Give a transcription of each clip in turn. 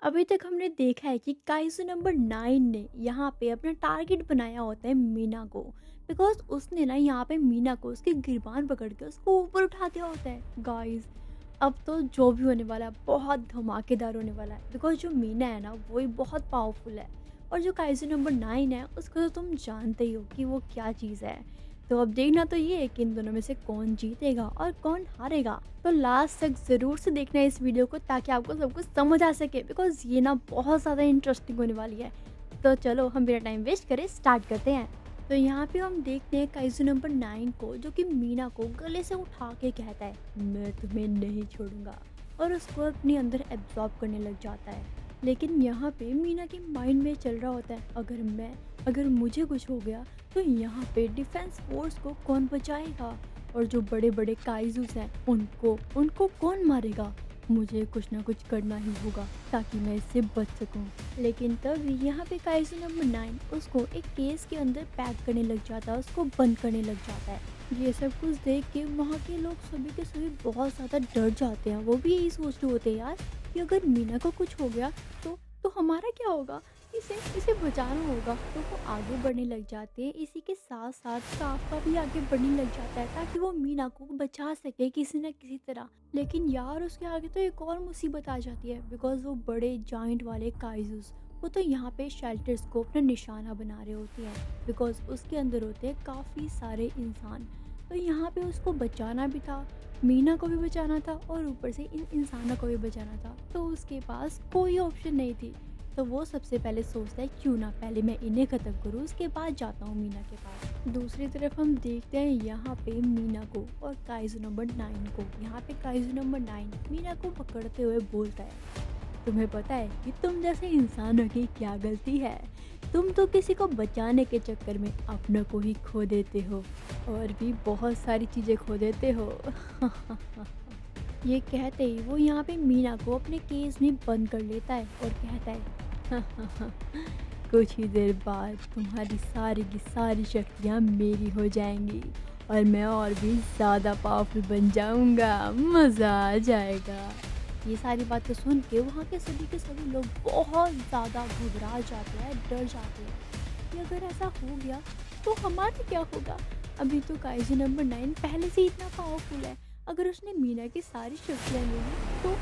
अभी तक हमने देखा है कि काइज़ू नंबर 9 ने यहाँ पे अपना टारगेट बनाया होता है मीना को। बिकॉज़ उसने ना यहाँ पे मीना को उसकी गिरबान पकड़ के उसको ऊपर उठा दिया होता है। गाइस, अब तो जो भी होने वाला है बहुत धमाकेदार होने वाला है। बिकॉज़ जो मीना है ना वो ही बहुत पावरफुल है, और जो काइज़ू नंबर 9 है उसको तो तुम जानते ही हो कि वो क्या चीज़ है। तो अब देखना तो ये है कि इन दोनों में से कौन जीतेगा और कौन हारेगा। तो लास्ट तक ज़रूर से देखना है इस वीडियो को, ताकि आपको सब कुछ समझ आ सके। बिकॉज़ ये ना बहुत ज़्यादा इंटरेस्टिंग होने वाली है। तो चलो हम बिना टाइम वेस्ट करे स्टार्ट करते हैं। तो यहाँ पे हम देखते हैं काइज़ू नंबर 9 को, जो कि मीना को गले से उठा के कहता है, मैं तुम्हें नहीं छोड़ूंगा, और उसको अपने अंदर एब्जॉर्ब करने लग जाता है। लेकिन यहाँ पे मीना के माइंड में चल रहा होता है, अगर मुझे कुछ हो गया तो यहाँ पे डिफेंस फोर्स को कौन बचाएगा, और जो बड़े बड़े काइजूस हैं उनको उनको कौन मारेगा। मुझे कुछ ना कुछ करना ही होगा ताकि मैं इससे बच सकूं। लेकिन तब यहाँ पे काइजू नंबर 9 उसको एक केस के अंदर पैक करने लग जाता है, उसको बंद करने लग जाता है। ये सब कुछ देख के वहाँ के लोग सभी के सभी बहुत ज़्यादा डर जाते हैं। वो भी यही सोच रहे होते हैं, यार कि अगर मीना को कुछ हो गया तो हमारा क्या होगा, इसे इसे बचाना होगा। तो वो आगे बढ़ने लग जाते हैं। इसी के साथ साथ काफा भी आगे बढ़ने लग जाता है ताकि वो मीना को बचा सके किसी न किसी तरह। लेकिन यार उसके आगे तो एक और मुसीबत आ जाती है। बिकॉज वो बड़े जाइंट वाले काइजूस वो तो यहाँ पे शेल्टर्स को अपना निशाना बना रहे होते हैं। बिकॉज उसके अंदर होते हैं काफ़ी सारे इंसान। तो यहाँ पे उसको बचाना भी था, मीना को भी बचाना था, और ऊपर से इन इंसानों को भी बचाना था। तो उसके पास कोई ऑप्शन नहीं थी। तो वो सबसे पहले सोचता है क्यों ना पहले मैं इन्हें ख़त्म करूँ, उसके बाद जाता हूँ मीना के पास। दूसरी तरफ हम देखते हैं यहाँ पे मीना को और काइजू नंबर 9 को। यहाँ पे काइजू नंबर 9 मीना को पकड़ते हुए बोलता है, तुम्हें पता है कि तुम जैसे इंसानों की क्या गलती है। तुम तो किसी को बचाने के चक्कर में अपनों को ही खो देते हो, और भी बहुत सारी चीज़ें खो देते हो। ये कहते ही वो यहाँ पे मीना को अपने केस में बंद कर लेता है और कहता है, कुछ ही देर बाद तुम्हारी सारी की सारी शक्तियाँ मेरी हो जाएंगी, और मैं और भी ज़्यादा पावरफुल बन जाऊँगा, मज़ा आ जाएगा। ये सारी बातें सुन के वहाँ के सभी लोग बहुत ज़्यादा घबरा जाते हैं, डर जाते हैं कि अगर ऐसा हो गया तो हमारा क्या होगा। अभी तो काइजू नंबर 9 पहले से ही इतना पावरफुल है। अगर उसने मीना की सारी शक्तियाँ ले ली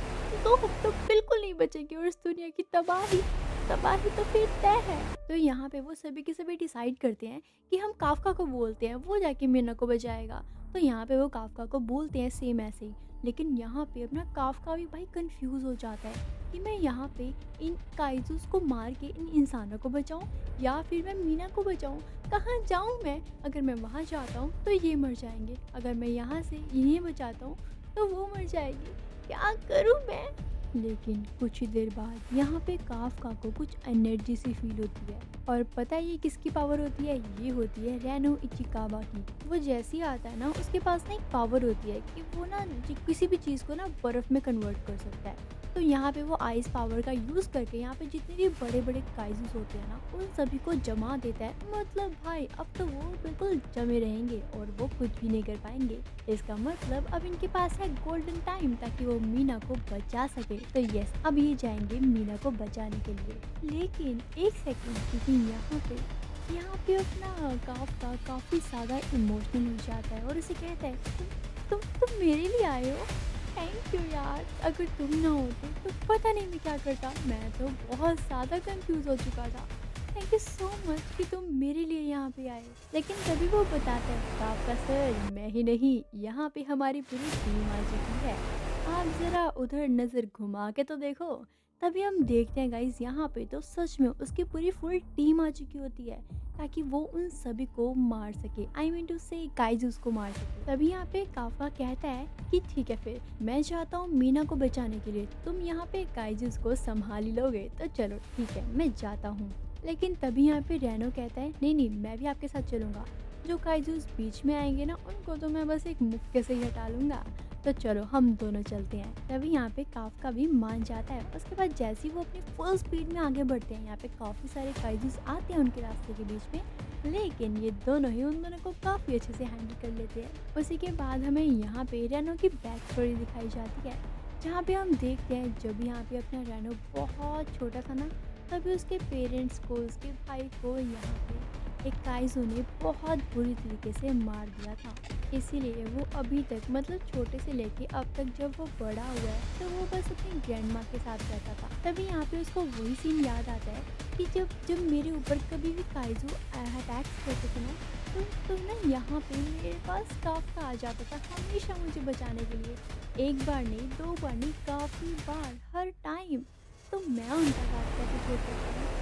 तो हम तो बिल्कुल नहीं बचेंगे, और इस दुनिया की तबाही तबाही तो फिर तय है। तो यहाँ पे वो सभी के सभी डिसाइड करते हैं कि हम काफका को बोलते हैं, वो जाके मीना को बचाएगा। तो यहाँ पे वो काफका को बोलते हैं सेम ऐसे ही। लेकिन यहाँ पे अपना काफका भी भाई कंफ्यूज हो जाता है कि मैं यहाँ पे इन काइजूस को मार के इन इंसानों को बचाऊं, या फिर मैं मीना को बचाऊं। कहाँ जाऊं मैं? अगर मैं वहाँ जाता हूँ तो ये मर जाएंगे, अगर मैं यहाँ से इन्हें बचाता हूँ तो वो मर जाएगी। क्या करूँ मैं? लेकिन कुछ ही देर बाद यहाँ पे काफका को कुछ एनर्जी सी फील होती है। और पता है ये किसकी पावर होती है? ये होती है रेनो इचिकावा की। वो जैसे ही आता है ना उसके पास ना एक पावर होती है कि वो ना किसी भी चीज़ को ना बर्फ़ में कन्वर्ट कर सकता है। तो यहाँ पे वो आइस पावर का यूज़ करके यहाँ पे जितने भी बड़े बड़े काइजूस होते हैं ना उन सभी को जमा देता है। मतलब भाई अब तो वो बिल्कुल जमे रहेंगे और वो कुछ भी नहीं कर पाएंगे। इसका मतलब अब इनके पास है गोल्डन टाइम ताकि वो मीना को बचा सके। तो यस, अब ये जाएंगे मीना को बचाने के लिए। लेकिन एक सेकंड, क्योंकि यहाँ पे अपना काफका काफ़ी ज़्यादा इमोशनल हो जाता है और उसे कहता है, तुम मेरे लिए आए हो? थैंक यू यार, अगर तुम ना होते तो पता नहीं मैं क्या करता। मैं तो बहुत ज़्यादा कंफ्यूज हो चुका था। थैंक यू सो मच कि तुम मेरे लिए यहाँ पे आए। लेकिन तभी वो बताता है, आपका सर मैं ही नहीं, यहाँ पे हमारी पूरी टीम आ चुकी है। आप ज़रा उधर नज़र घुमा के तो देखो। तभी हम देखते हैं गाइज यहाँ पे तो सच में उसकी पूरी फुल टीम आ चुकी होती है ताकि वो उन सभी को मार सके। आई मीन टू से काइजूस को मार सके। तभी यहाँ पे काफका कहता है कि ठीक है, फिर मैं चाहता हूँ मीना को बचाने के लिए तुम यहाँ पे काइजूस को संभाल ही लोगे तो चलो ठीक है, मैं जाता हूँ। लेकिन तभी यहाँ पे रेनो कहता है, नहीं नहीं, मैं भी आपके साथ चलूँगा। जो काइजूस बीच में आएंगे ना उनको तो मैं बस एक मुक्के से ही हटा लूँगा। तो चलो हम दोनों चलते हैं। तभी यहाँ पे काफका भी मान जाता है। उसके बाद जैसे ही वो अपनी फुल स्पीड में आगे बढ़ते हैं, यहाँ पे काफ़ी सारे काइजूस आते हैं उनके रास्ते के बीच में, लेकिन ये दोनों ही उन दोनों को काफ़ी अच्छे से हैंडल कर लेते हैं। उसी के बाद हमें यहाँ पे रेनो की बैक स्टोरी दिखाई जाती है। जहाँ पे हम देखते हैं जब यहाँ पे अपना रैनो बहुत छोटा था ना, तभी उसके पेरेंट्स को, उसके भाई को यहाँ पे एक काइज़ू ने बहुत बुरी तरीके से मार दिया था। इसीलिए वो अभी तक, मतलब छोटे से लेके अब तक जब वो बड़ा हुआ है, तो वो बस अपनी ग्रैंड माँ के साथ रहता था। तभी यहाँ पे उसको वही सीन याद आता है कि जब जब मेरे ऊपर कभी भी काइज़ू अटैक्स करते थे ना, तो ना यहाँ पे मेरे पास काफ़ा आ जाता था हमेशा मुझे बचाने के लिए। एक बार नहीं, 2 बार नहीं, काफ़ी बार, हर टाइम। तो मैं उनका साथ कैसे छोड़ सकता हूँ?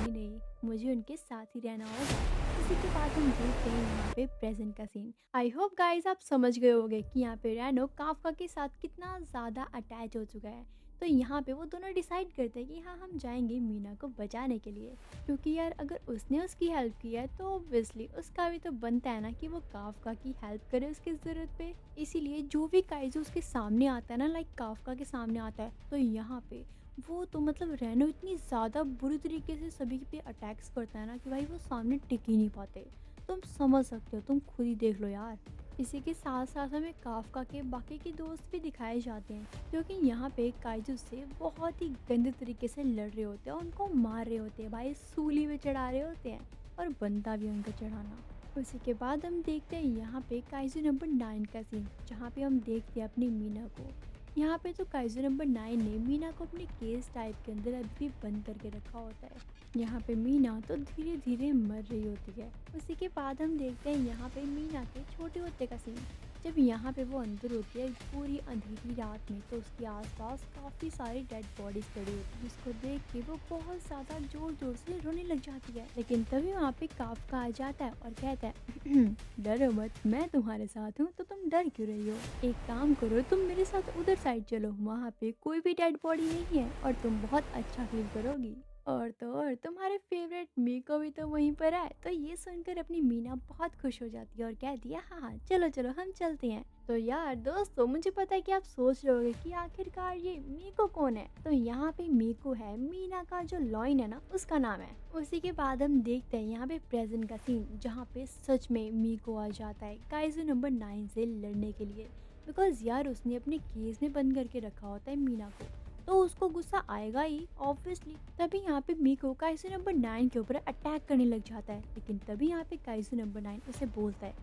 नहीं, मुझे उनके साथ ही रहना होगा। इसी के बाद हम देखते हैं यहाँ पे प्रेज़ेंट का सीन। आई होप गाइज़ आप समझ गए होंगे कि यहाँ पे रैनो काफ़्का के साथ कितना ज़्यादा अटैच हो चुका है। तो यहाँ पे वो दोनों डिसाइड करते हैं कि हाँ, हम जाएँगे मीना को बचाने के लिए। क्योंकि यार अगर उसने उसकी हेल्प की है तो ऑब्वियसली उसका भी तो बनता है ना कि वो काफ्का की हेल्प करे उसकी ज़रूरत पे। इसीलिए जो भी काइज़ू उसके सामने आता है ना, लाइक काफ्का के सामने आता है, तो यहाँ पे वो तो मतलब रैनो इतनी ज़्यादा बुरी तरीके से सभी पे अटैक्स करता है ना कि भाई वो सामने टिक ही नहीं पाते। तुम समझ सकते हो, तुम खुद ही देख लो यार। इसी के साथ साथ हमें काफ्का के बाकी के दोस्त भी दिखाए जाते हैं, क्योंकि यहाँ पे काइजू से बहुत ही गंदे तरीके से लड़ रहे होते हैं, उनको मार रहे होते हैं, भाई सूली में चढ़ा रहे होते हैं, और बनता भी उनको चढ़ाना। उसी के बाद हम देखते हैं यहाँ पे काइजू नंबर 9 का सीन, जहाँ पे हम देखते हैं अपनी मीना को। यहाँ पे तो काइजू नंबर 9 ने मीना को अपने केस टाइप के अंदर अभी भी बंद करके रखा होता है। यहाँ पे मीना तो धीरे धीरे मर रही होती है। उसी के बाद हम देखते हैं यहाँ पे मीना के छोटे होते का सीन। जब यहाँ पे वो अंदर होती है पूरी अंधेरी रात में, तो उसके आसपास काफ़ी सारी डेड बॉडीज पड़ी होती है, जिसको देख के वो बहुत ज़्यादा जोर जोर से रोने लग जाती है। लेकिन तभी वहाँ पे काफ्का आ जाता है और कहता है डरो मत, मैं तुम्हारे साथ हूँ, तो तुम डर क्यों रही हो? एक काम करो, तुम मेरे साथ उधर साइड चलो, वहाँ पे कोई भी डेड बॉडी नहीं है और तुम बहुत अच्छा फील करोगी। और तो और तुम्हारे फेवरेट मीको भी तो वहीं पर है। तो ये सुनकर अपनी मीना बहुत खुश हो जाती है और कहती है हाँ हाँ, चलो चलो हम चलते हैं। तो यार दोस्तों, मुझे पता है कि आप सोच रहे होगे कि आखिरकार ये मीको कौन है। तो यहाँ पे मीको है मीना का जो लॉइन है ना, उसका नाम है। उसी के बाद हम देखते हैं यहाँ पे प्रेजेंट का सीन, जहाँ पे सच में मीको आ जाता है काइजू नंबर 9 से लड़ने के लिए। बिकॉज यार उसने अपने केस में बंद करके रखा होता है मीना को, तो उसको गुस्सा आएगा ही ऑब्वियसली। तभी यहाँ पे मीको काइजू नंबर 9 के ऊपर अटैक करने लग जाता है। लेकिन तभी यहाँ पे काइजू नंबर 9 उसे बोलता है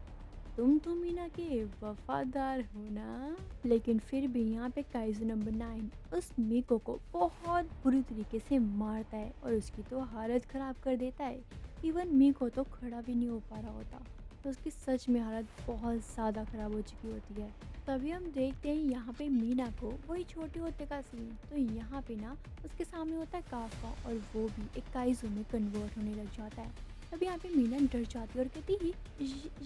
तुम तो मीना के वफादार हो ना। लेकिन फिर भी यहाँ पे काइजू नंबर 9 उस मीको को बहुत बुरी तरीके से मारता है और उसकी तो हालत खराब कर देता है। इवन मीको तो खड़ा भी नहीं हो पा रहा होता, तो उसकी सच में हालत बहुत ज़्यादा ख़राब हो चुकी होती है। तभी हम देखते हैं यहाँ पे मीना को वही छोटे होते का सीन। तो यहाँ पे ना उसके सामने होता है काफ्का और वो भी एक काइजू में कन्वर्ट होने लग जाता है। तभी यहाँ पे मीना डर जाती है और कहती है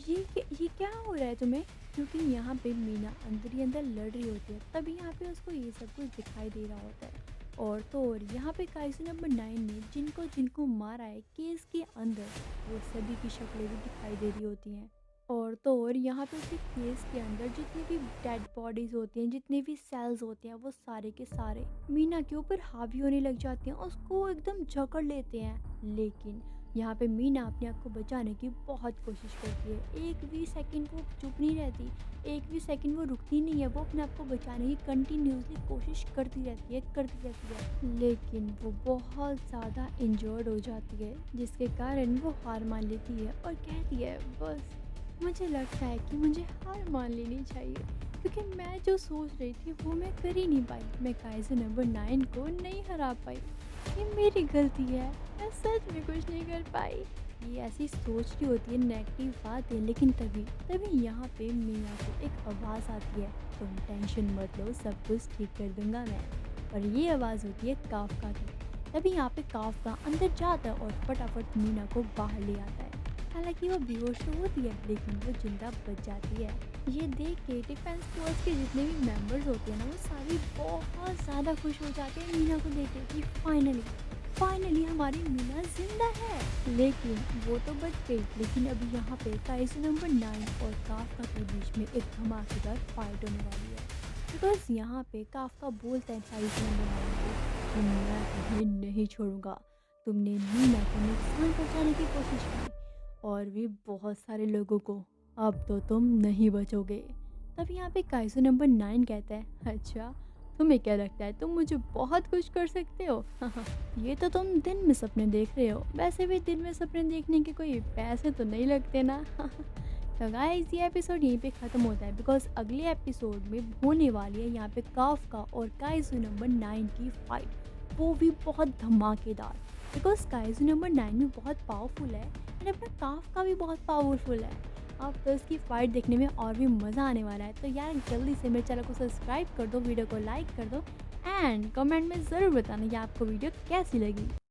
ये क्या हो रहा है तुम्हें? क्योंकि यहाँ पे मीना अंदर ही अंदर लड़ रही होती है। तभी यहाँ पे उसको ये सब कुछ दिखाई दे रहा होता है। और तो और यहाँ पे काइजू नंबर 9 ने जिनको जिनको मारा है केस के अंदर, वो सभी की शक्लें भी दिखाई दे रही होती हैं। और तो और यहाँ पे उसके केस के अंदर जितनी भी डेड बॉडीज होती हैं, जितने भी सेल्स होते हैं, वो सारे के सारे मीना के ऊपर हावी होने लग जाते हैं, उसको एकदम जकड़ लेते हैं। लेकिन यहाँ पे मीना अपने आप को बचाने की बहुत कोशिश करती है। एक भी सेकंड वो चुप नहीं रहती, एक भी सेकंड वो रुकती नहीं है। वो अपने आप को बचाने की कंटिन्यूसली कोशिश करती रहती है। लेकिन वो बहुत ज़्यादा इंजर्ड हो जाती है, जिसके कारण वो हार मान लेती है और कहती है बस मुझे लगता है कि मुझे हार मान लेनी चाहिए, क्योंकि मैं जो सोच रही थी वो मैं कर ही नहीं पाई। मैं काइजू नंबर 9 को नहीं हरा पाई, ये मेरी गलती है, मैं सच में कुछ नहीं कर पाई। ये ऐसी सोच रही होती है नेगेटिव बातें। लेकिन तभी यहाँ पे मीना को एक आवाज़ आती है तुम टेंशन मत लो, सब कुछ ठीक कर दूंगा मैं। और ये आवाज़ होती है काफ्का की। तभी यहाँ पे काफ्का अंदर जाता है और फटाफट मीना को बाहर ले आता है। हालांकि वो बेहोश तो होती है, लेकिन वो जिंदा बच जाती है। ये देख के डिफेंस फोर्स के जितने भी मेंबर्स होते हैं ना, वो सारे बहुत ज़्यादा खुश हो जाते हैं मीना को देख के कि फाइनली हमारी मीना जिंदा है। लेकिन वो तो बच गई, लेकिन अभी यहाँ पे काइजू नंबर 9 और काफ्का के बीच में एक धमाकेदार फाइट होने वाली है। बिकॉज यहाँ पे काफ्का बोलता है काइजू नंबर 9 को मैं तुम्हें नहीं छोड़ूंगा, तुमने मीना को नुकसान पहुँचाने की कोशिश की और भी बहुत सारे लोगों को, अब तो तुम नहीं बचोगे। तब यहाँ पे काइजू नंबर 9 कहता है अच्छा, तुम्हें क्या लगता है तुम मुझे बहुत कुछ कर सकते हो? ये तो तुम दिन में सपने देख रहे हो। वैसे भी दिन में सपने देखने के कोई पैसे तो नहीं लगते ना। तो गाइस ये एपिसोड यहीं पे ख़त्म होता है बिकॉज़ अगले एपिसोड में होने वाली है यहाँ पे काफ्का और काइजू नंबर 9 की फाइट। वो भी बहुत धमाकेदार बिकॉज़ काइजू नंबर 9 भी बहुत पावरफुल है एंड अपना काफ्का भी बहुत पावरफुल है। अब तो इसकी फाइट देखने में और भी मज़ा आने वाला है। तो यार जल्दी से मेरे चैनल को सब्सक्राइब कर दो, वीडियो को लाइक कर दो एंड कमेंट में ज़रूर बताना कि आपको वीडियो कैसी लगी।